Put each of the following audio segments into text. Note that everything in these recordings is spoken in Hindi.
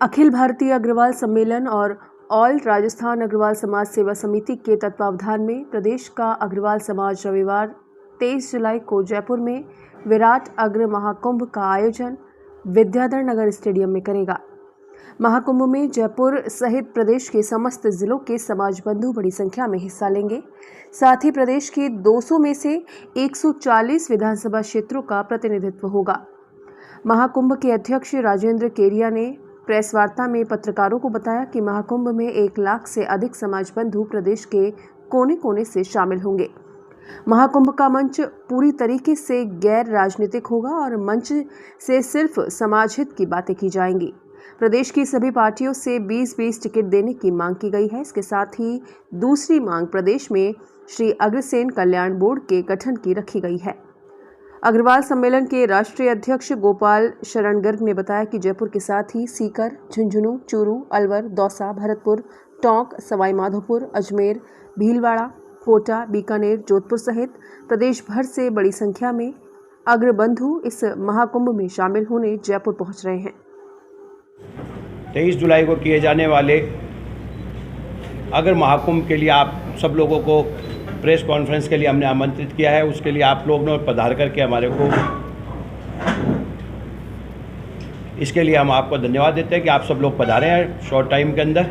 अखिल भारतीय अग्रवाल सम्मेलन और ऑल राजस्थान अग्रवाल समाज सेवा समिति के तत्वावधान में प्रदेश का अग्रवाल समाज रविवार 23 जुलाई को जयपुर में विराट अग्र महाकुंभ का आयोजन विद्याधर नगर स्टेडियम में करेगा। महाकुंभ में जयपुर सहित प्रदेश के समस्त जिलों के समाज बंधु बड़ी संख्या में हिस्सा लेंगे। साथ ही प्रदेश के 200 में से 140 विधानसभा क्षेत्रों का प्रतिनिधित्व होगा। महाकुंभ के अध्यक्ष राजेंद्र केरिया ने प्रेस वार्ता में पत्रकारों को बताया कि महाकुंभ में 1 लाख से अधिक समाज बंधु प्रदेश के कोने कोने से शामिल होंगे। महाकुंभ का मंच पूरी तरीके से गैर राजनीतिक होगा और मंच से सिर्फ समाज हित की बातें की जाएंगी। प्रदेश की सभी पार्टियों से 20-20 टिकट देने की मांग की गई है। इसके साथ ही दूसरी मांग प्रदेश में श्री अग्रसेन कल्याण बोर्ड के गठन की रखी गई है। अग्रवाल सम्मेलन के राष्ट्रीय अध्यक्ष गोपाल शरण गर्ग ने बताया कि जयपुर के साथ ही सीकर, झुंझुनू, चूरू, अलवर, दौसा, भरतपुर, टोंक, सवाई माधोपुर, अजमेर, भीलवाड़ा, कोटा, बीकानेर, जोधपुर सहित प्रदेश भर से बड़ी संख्या में अग्रबंधु इस महाकुंभ में शामिल होने जयपुर पहुंच रहे हैं। 23 जुलाई को किए जाने वाले अगर महाकुंभ के लिए आप सब लोगों को प्रेस कॉन्फ्रेंस के लिए हमने आमंत्रित किया है। उसके लिए आप लोग ने पधार करके हमारे को इसके लिए हम आपको धन्यवाद देते हैं कि आप सब लोग पधारे हैं शॉर्ट टाइम के अंदर।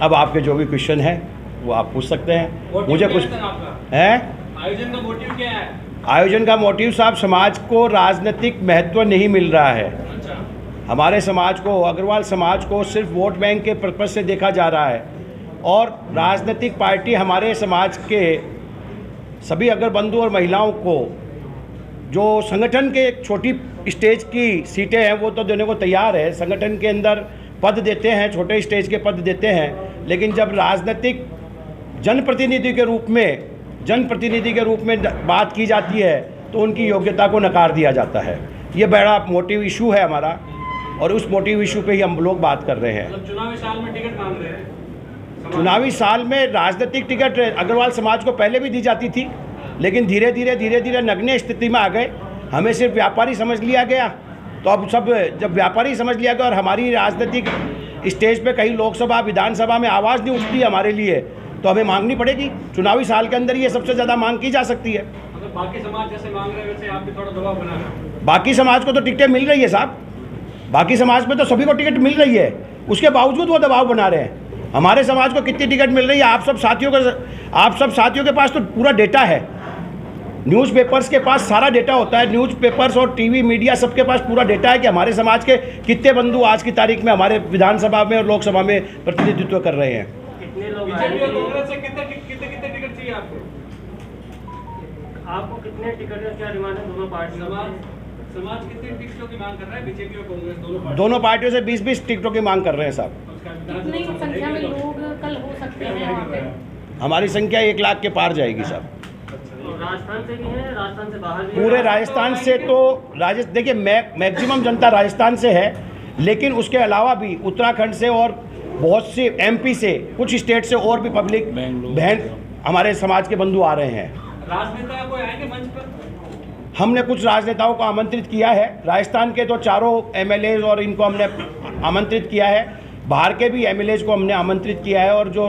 अब आपके जो भी क्वेश्चन हैं वो आप पूछ सकते हैं। मुझे कुछ है आयोजन का मोटिव क्या है? आयोजन का मोटिव साहब, समाज को राजनीतिक महत्व नहीं मिल रहा है। अच्छा। हमारे समाज को, अग्रवाल समाज को सिर्फ वोट बैंक के पर्पज से देखा जा रहा है और राजनीतिक पार्टी हमारे समाज के सभी अग्रबंधु और महिलाओं को जो संगठन के एक छोटी स्टेज की सीटें हैं वो तो देने को तैयार है। संगठन के अंदर पद देते हैं, छोटे स्टेज के पद देते हैं, लेकिन जब राजनीतिक जनप्रतिनिधि के रूप में बात की जाती है तो उनकी योग्यता को नकार दिया जाता है। ये बड़ा मोटिव इशू है हमारा और उस मोटिव इशू पे ही हम लोग बात कर रहे हैं। मतलब चुनावी साल में टिकट मांग रहे हैं? चुनावी साल में राजनीतिक टिकट अग्रवाल समाज को पहले भी दी जाती थी, लेकिन धीरे धीरे नगण्य स्थिति में आ गए। हमें सिर्फ व्यापारी समझ लिया गया। तो अब सब जब व्यापारी समझ लिया गया और हमारी राजनीतिक स्टेज पे कहीं लोकसभा, विधानसभा में आवाज़ नहीं उठती हमारे लिए, तो हमें मांगनी पड़ेगी। चुनावी साल के अंदर ये सबसे ज़्यादा मांग की जा सकती है। मतलब बाकी समाज जैसे मांग रहे हैं वैसे आप भी थोड़ा दबाव बना रहे हैं? बाकी समाज को तो टिकटें मिल रही है साहब, बाकी समाज में तो सभी को टिकट मिल रही है, उसके बावजूद वो दबाव बना रहे हैं। हमारे समाज को कितनी टिकट मिल रही है? आप सब साथियों के पास तो पूरा डेटा है। न्यूज़पेपर्स के पास सारा डेटा होता है। न्यूज़पेपर्स और टीवी मीडिया सबके पास पूरा डेटा है कि हमारे समाज के कितने बंधु आज की तारीख में हमारे विधानसभा में और लोकसभा में प्रतिनिधित्व कर रहे हैं। कितने लोग बीजेपी और कांग्रेस से कितने टिकट चाहिए आपको? आपको कितने टिकट का क्या डिमांड है? दोनों पार्टी समाज कितनी टिकटों की मांग कर रहा है? बीजेपी और कांग्रेस दोनों पार्टियों से 20-20 टिकटों की मांग कर रहे हैं साहब। कितनी संख्या में लोग कल हो सकते हैं वहाँ पे? हमारी संख्या 1 लाख के पार जाएगी साहब। राजस्थान से भी है, राजस्थान से बाहर भी? पूरे राजस्थान से तो देखिए मैक्सिमम जनता राजस्थान से है, लेकिन उसके अलावा भी उत्तराखंड से और बहुत से एमपी से, कुछ स्टेट से और भी पब्लिक बहन हमारे समाज के बंधु आ रहे हैं। राजनेता कोई आएंगे मंच पर? हमने कुछ राजनेताओं को आमंत्रित किया है। राजस्थान के तो चारों एमएलए और इनको हमने आमंत्रित किया है। बाहर के भी एमएलए को हमने आमंत्रित किया है और जो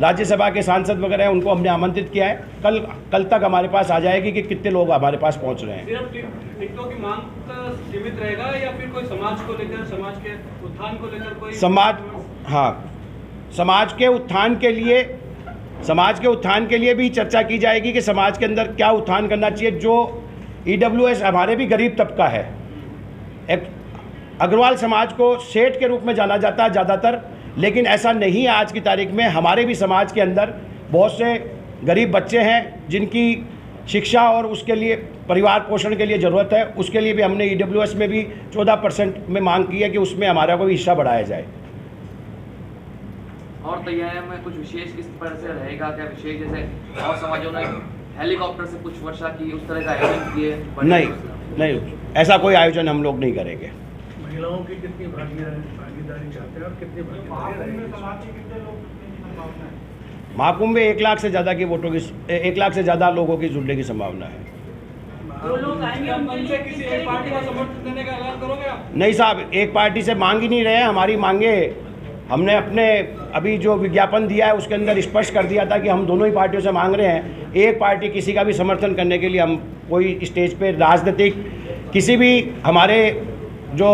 राज्यसभा के सांसद वगैरह हैं उनको हमने आमंत्रित किया है। कल तक हमारे पास आ जाएगी कि कितने लोग हमारे पास पहुंच रहे हैं। सिर्फ टिकटों की मांग तक सीमित रहेगा या फिर कोई समाज को लेकर, समाज के उत्थान को लेकर कोई समाज के उत्थान के लिए भी चर्चा की जाएगी कि समाज के अंदर क्या उत्थान करना चाहिए। जो ईडब्ल्यूएस हमारे भी गरीब तबका है। एक अग्रवाल समाज को सेठ के रूप में जाना जाता है ज़्यादातर, लेकिन ऐसा नहीं है। आज की तारीख में हमारे भी समाज के अंदर बहुत से गरीब बच्चे हैं जिनकी शिक्षा और उसके लिए परिवार पोषण के लिए ज़रूरत है। उसके लिए भी हमने ईडब्ल्यूएस में भी 14% में मांग की है कि उसमें हमारा को भी हिस्सा बढ़ाया जाए। और तैयारी में कुछ विशेष किस तरह से रहेगा? क्या विशेष जैसे और समाजों ने हेलीकॉप्टर से कुछ वर्षा की, उस तरह का आयोजन किए? नहीं, ऐसा कोई आयोजन हम लोग नहीं करेंगे। महिलाओं की कितनी भागीदारी चाहते हैं और कितनी भागीदारी? महाकुंभ में 1 लाख से ज़्यादा की वोटों की 1 लाख से ज़्यादा लोगों की जुड़ने की संभावना है। जो लोग आएंगे उनसे किसी एक पार्टी को समर्थन देने का ऐलान करोगे आप? नहीं साहब, एक पार्टी से मांग ही नहीं रहे हैं। हमारी मांगे हमने अपने अभी जो विज्ञापन दिया है उसके अंदर स्पष्ट कर दिया था कि हम दोनों ही पार्टियों से मांग रहे हैं। एक पार्टी किसी का भी समर्थन करने के लिए हम कोई स्टेज पे राजनीतिक किसी भी हमारे जो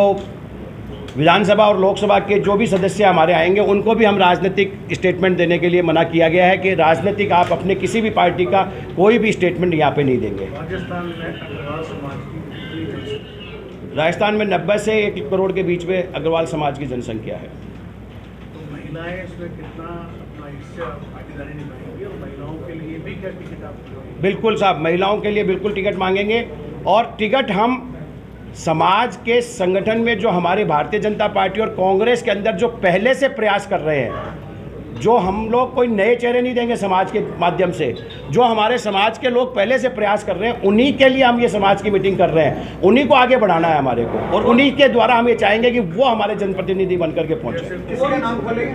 विधानसभा और लोकसभा के जो भी सदस्य हमारे आएंगे उनको भी हम राजनीतिक स्टेटमेंट देने के लिए मना किया गया है कि राजनीतिक आप अपने किसी भी पार्टी का कोई भी स्टेटमेंट यहाँ पे नहीं देंगे। राजस्थान में अग्रवाल समाज की कितनी जनसंख्या? राजस्थान में 90 से 1 करोड़ के बीच में अग्रवाल समाज की जनसंख्या है। तो महिलाएं इसमें कितना अपना हिस्सा भागीदारी निभाएंगी और महिलाओं के लिए भी क्या टिकट आप? बिल्कुल साहब, महिलाओं के लिए बिल्कुल टिकट मांगेंगे और टिकट हम समाज के संगठन में जो हमारे भारतीय जनता पार्टी और कांग्रेस के अंदर जो पहले से प्रयास कर रहे हैं, जो हम लोग कोई नए चेहरे नहीं देंगे समाज के माध्यम से, जो हमारे समाज के लोग पहले से प्रयास कर रहे हैं उन्हीं के लिए हम ये समाज की मीटिंग कर रहे हैं। उन्हीं को आगे बढ़ाना है हमारे को और उन्हीं के द्वारा हम ये चाहेंगे कि वो हमारे जनप्रतिनिधि बन करके पहुँचे। किसी का नाम खोलेंगे?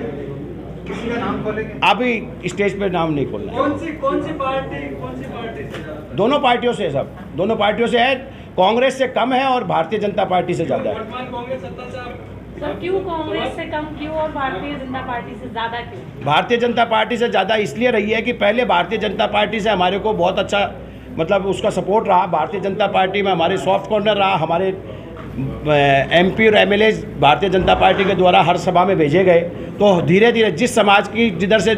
किसी का नाम खोलेंगे? अभी स्टेज पे नाम नहीं खोलना है। कौन सी पार्टी से? दोनों पार्टियों से सब, दोनों पार्टियों से है। कांग्रेस से कम है और भारतीय जनता पार्टी से ज़्यादा है। वर्तमान कांग्रेस सत्ता से आप सर क्यों कांग्रेस से कम क्यों और भारतीय जनता पार्टी से ज्यादा क्यों? भारतीय जनता पार्टी से ज़्यादा इसलिए रही है कि पहले भारतीय जनता पार्टी से हमारे को बहुत अच्छा मतलब उसका सपोर्ट रहा। भारतीय जनता पार्टी में हमारे सॉफ्ट कॉर्नर रहा। हमारे एमपी और एमएलए भारतीय जनता पार्टी के द्वारा हर सभा में भेजे गए। तो धीरे धीरे जिस समाज की जिधर से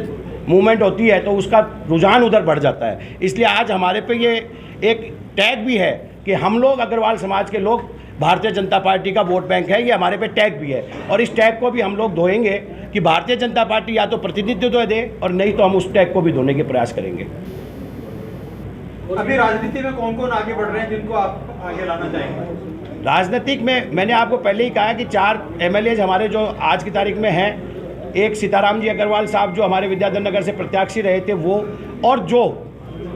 मूवमेंट होती है तो उसका रुझान उधर बढ़ जाता है। इसलिए आज हमारे पे ये एक टैग भी है कि हम लोग अग्रवाल समाज के लोग भारतीय जनता पार्टी का वोट बैंक है। ये हमारे पे टैग भी है और इस टैग को भी हम लोग धोएंगे कि भारतीय जनता पार्टी या तो प्रतिनिधित्व दे और नहीं तो हम उस टैग को भी धोने के प्रयास करेंगे। अभी राजनीति में कौन कौन आगे बढ़ रहे हैं जिनको आप आगे लाना चाहेंगे? राजनीतिक में मैंने आपको पहले ही कहा कि 4 एमएलए हमारे जो आज की तारीख में हैं, एक सीताराम जी अग्रवाल साहब जो हमारे विद्याधर नगर से प्रत्याशी रहे थे वो, और जो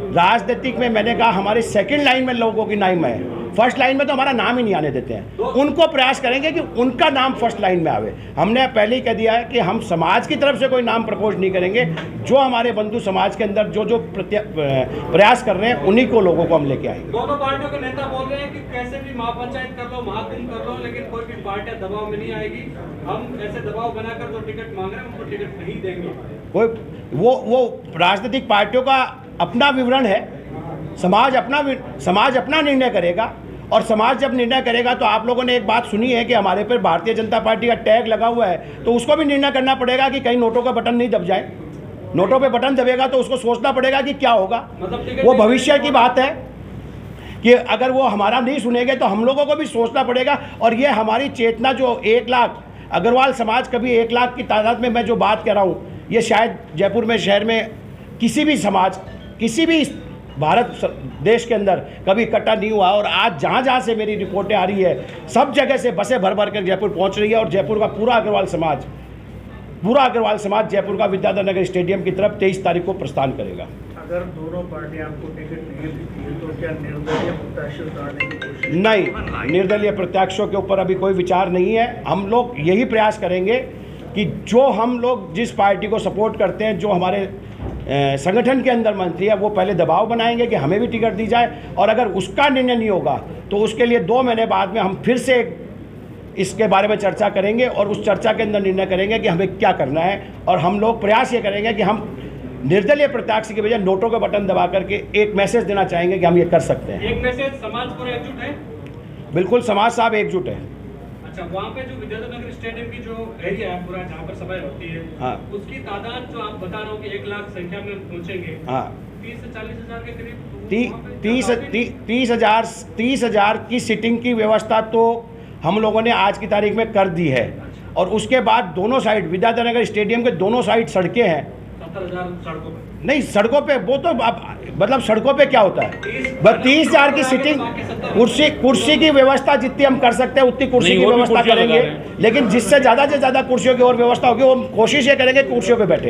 राजनीतिक में मैंने कहा हमारे सेकंड लाइन में लोगों की नाम है, फर्स्ट लाइन में तो हमारा नाम ही नहीं आने देते हैं, उनको प्रयास करेंगे कि उनका नाम फर्स्ट लाइन में आवे। हमने पहले ही कह दिया है कि हम समाज की तरफ से कोई नाम प्रपोज नहीं करेंगे। जो हमारे बंधु समाज के अंदर जो प्रयास कर रहे हैं उन्हीं को लोगों को हम लेके आएंगे। दोनों पार्टियों के नेता बोल रहे हैं कि कैसे भी महापंचायत कर लो, महाकुंभ कर लो, लेकिन कोई भी पार्टियां दबाव में नहीं आएगी। हम ऐसे दबाव बनाकर जो टिकट मांग रहे हैं उनको टिकट नहीं देंगे। कोई वो राजनीतिक पार्टियों का अपना विवरण है। समाज अपना निर्णय करेगा और समाज जब निर्णय करेगा तो आप लोगों ने एक बात सुनी है कि हमारे पर भारतीय जनता पार्टी का टैग लगा हुआ है, तो उसको भी निर्णय करना पड़ेगा कि कहीं नोटों का बटन नहीं दब जाए। नोटों पे बटन दबेगा तो उसको सोचना पड़ेगा कि क्या होगा। वो भविष्य की बात है कि अगर वो हमारा नहीं सुनेंगे तो हम लोगों को भी सोचना पड़ेगा। और ये हमारी चेतना जो 1 लाख अग्रवाल समाज कभी 1 लाख की तादाद में मैं जो बात कर रहा हूँ, ये शायद जयपुर में शहर में किसी भी समाज किसी भी भारत देश के अंदर कभी इकट्ठा नहीं हुआ। और आज जहाँ जहाँ से मेरी रिपोर्टें आ रही है सब जगह से बसें भर भर कर जयपुर पहुँच रही है और जयपुर का पूरा अग्रवाल समाज जयपुर का विद्याधर नगर स्टेडियम की तरफ 23 तारीख को प्रस्थान करेगा। अगर दोनों पार्टियां आपको टिकट नहीं देती है तो क्या निर्दलीय प्रत्याशी उतारने की कोशिश? नहीं, निर्दलीय प्रत्याशियों के ऊपर अभी कोई विचार नहीं है। हम लोग यही प्रयास करेंगे कि जो हम लोग जिस पार्टी को सपोर्ट करते हैं, जो हमारे संगठन के अंदर मंत्री है, वो पहले दबाव बनाएंगे कि हमें भी टिकट दी जाए। और अगर उसका निर्णय नहीं होगा तो उसके लिए 2 महीने बाद में हम फिर से इसके बारे में चर्चा करेंगे और उस चर्चा के अंदर निर्णय करेंगे कि हमें क्या करना है। और हम लोग प्रयास ये करेंगे कि हम निर्दलीय प्रत्याशी के बजाय नोटों का बटन दबा करके एक मैसेज देना चाहेंगे कि हम ये कर सकते हैं। एक मैसेज, समाज पूरा एकजुट है? बिल्कुल, समाज साहब एकजुट है। अच्छा, वहाँ पे जो विद्याधर नगर स्टेडियम की जो एरिया है पूरा जहाँ पर सभाएं होती है, हाँ, उसकी तादाद जो आप बता रहे हो कि 1 लाख संख्या में पहुँचेंगे, हाँ, 30 से 40 हज़ार के करीब। 30 हज़ार की सीटिंग की व्यवस्था तो हम लोगों ने आज की तारीख में कर दी है। और उसके बाद दोनों साइड विद्याधर नगर स्टेडियम के दोनों साइड सड़कें हैं। 70,000 सड़कों पर नहीं, सड़कों पे वो तो अब मतलब सड़कों पे क्या होता है, बस 30,000 की सीटिंग, कुर्सी की व्यवस्था जितनी हम कर सकते हैं उतनी कुर्सी की व्यवस्था करेंगे। लेकिन जिससे ज़्यादा से ज़्यादा कुर्सियों की और व्यवस्था होगी वो हम कोशिश ये करेंगे कुर्सियों पे बैठे।